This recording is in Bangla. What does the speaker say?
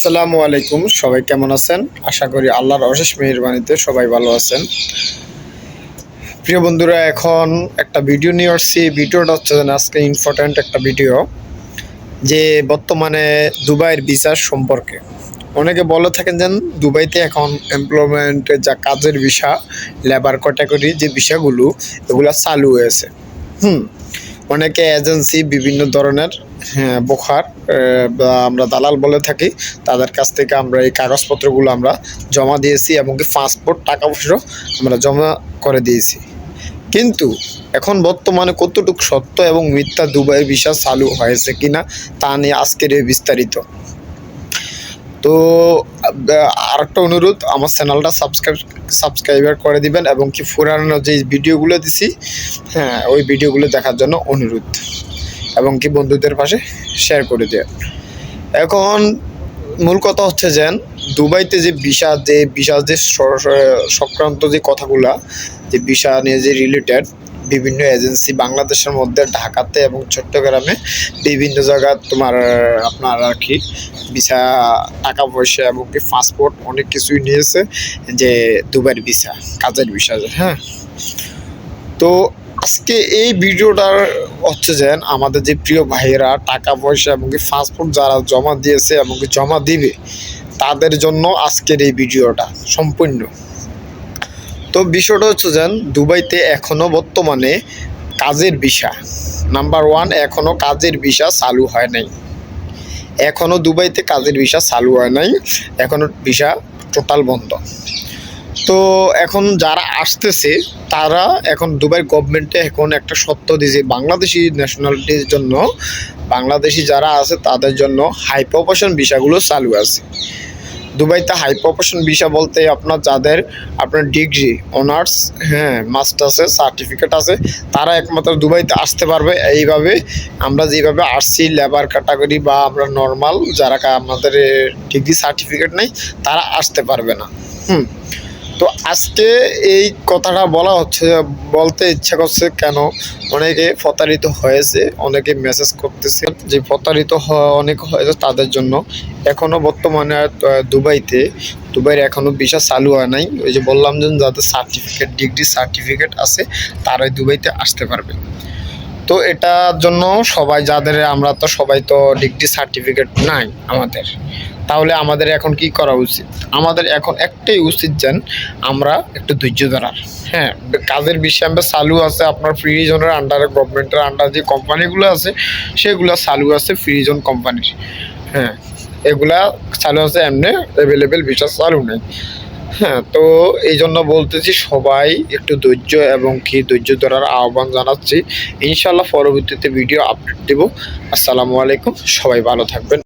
আসসালামু আলাইকুম, সবাই কেমন আছেন? আশা করি আল্লাহর অশেষ মেহেরবানিতে সবাই ভালো আছেন। প্রিয় বন্ধুরা, এখন একটা ভিডিও নিয়ে আসছি। ভিডিওটা হচ্ছে আজকে ইম্পর্ট্যান্ট একটা ভিডিও, যে বর্তমানে দুবাইয়ের ভিসা সম্পর্কে। অনেকে বলে থাকেন যে দুবাইতে এখন এমপ্লয়মেন্টের যা কাজের ভিসা, লেবার ক্যাটাগরি যে ভিসাগুলো, এগুলো চালু হয়েছে। অনেকে এজেন্সি বিভিন্ন ধরনের বোখার বা আমরা দালাল বলে থাকি, তাদের কাছ থেকে আমরা এই কাগজপত্রগুলো আমরা জমা দিয়েছি এবং কি পাসপোর্ট টাকা পয়সা আমরা জমা করে দিয়েছি। কিন্তু এখন বর্তমানে কতটুকু সত্য এবং মিথ্যা দুবাইয়ের ভিসা চালু হয়েছে কিনা তা নিয়ে আজকের এই বিস্তারিত। তো আরেকটা অনুরোধ, আমার চ্যানেলটা সাবস্ক্রাইবার করে দিবেন এবং কি পুরানো যে ভিডিওগুলো দিছি ওই ভিডিওগুলো দেখার জন্য অনুরোধ, এবং কি বন্ধুদের পাশে শেয়ার করে দেন। এখন মূল কথা হচ্ছে যে দুবাইতে যে ভিসা যে সংক্রান্ত যে কথাগুলা, যে ভিসা নিয়ে যে রিলেটেড বিভিন্ন এজেন্সি বাংলাদেশের মধ্যে ঢাকাতে এবং চট্টগ্রামে বিভিন্ন জায়গা তোমার আপনার আর কি ভিসা টাকা পয়সা এবং কি পাসপোর্ট অনেক কিছুই নিয়েছে, যে দুবাইয়ের ভিসা কাজের ভিসা। তো আজকে এই ভিডিওটার হচ্ছে যে আমাদের যে প্রিয় ভাইয়েরা টাকা পয়সা এবং পাসপোর্ট যারা জমা দিয়েছে এবং জমা দিবে তাদের জন্য আজকের এই ভিডিওটা সম্পূর্ণ। তো বিষয়টা হচ্ছে যে দুবাইতে এখনও বর্তমানে কাজের ভিসা নাম্বার 1, এখনও কাজের ভিসা চালু হয় নাই। এখনও দুবাইতে কাজের ভিসা চালু হয় নাই, এখনও ভিসা টোটাল বন্ধ। তো এখন যারা আসতেছে তারা এখন দুবাই গভর্নমেন্টে এখন একটা সত্য দিয়েছে, বাংলাদেশি ন্যাশনালিটির জন্য, বাংলাদেশি যারা আছে তাদের জন্য হাই প্রফেশন ভিসাগুলো চালু আছে দুবাইতে। হাই প্রফেশন ভিসা বলতে আপনার ডিগ্রি, অনার্স, মাস্টার্সের সার্টিফিকেট আছে, তারা একমাত্র দুবাইতে আসতে পারবে। এইভাবে আমরা যেভাবে আসছি লেবার ক্যাটাগরি বা আমরা নর্মাল যারা আমাদের ডিগ্রি সার্টিফিকেট নেই তারা আসতে পারবে না। তো আজকে এই কথাটা বলতে ইচ্ছা করছে, কেন অনেকে প্রতারিত হয়েছে, অনেকে মেসেজ করতেছে যে প্রতারিত অনেক হয়েছে তাদের জন্য। এখনও বর্তমানে দুবাইয়ের এখনও ভিসা চালু হয় নাই। ওই যে বললাম যে যাদের ডিগ্রি সার্টিফিকেট আছে তারাই দুবাইতে আসতে পারবে। তো এটার জন্য আমরা তো সবাই তো ডিগ্রি সার্টিফিকেট নাই আমাদের, তাহলে আমাদের এখন কি করা উচিত? আমাদের এখন একটাই উচিত যেন আমরা একটু ধৈর্য ধরার। কাজের বিষয়ে আমরা চালু আছে আপনার ফ্রি জোনের আন্ডারে, গভর্নমেন্টের আন্ডার যে কোম্পানিগুলো আছে সেগুলো চালু আছে, ফ্রি জোন কোম্পানির এগুলা চালু আছে, এমনি অ্যাভেলেবেল ভিসা চালু নেই। তো এই জন্য বলতেছি সবাই একটু ধৈর্য এবং কি ধৈর্য ধরার আহ্বান জানাচ্ছি। ইনশাল্লাহ পরবর্তীতে ভিডিও আপডেট দেব। আসসালামু আলাইকুম, সবাই ভালো থাকবেন।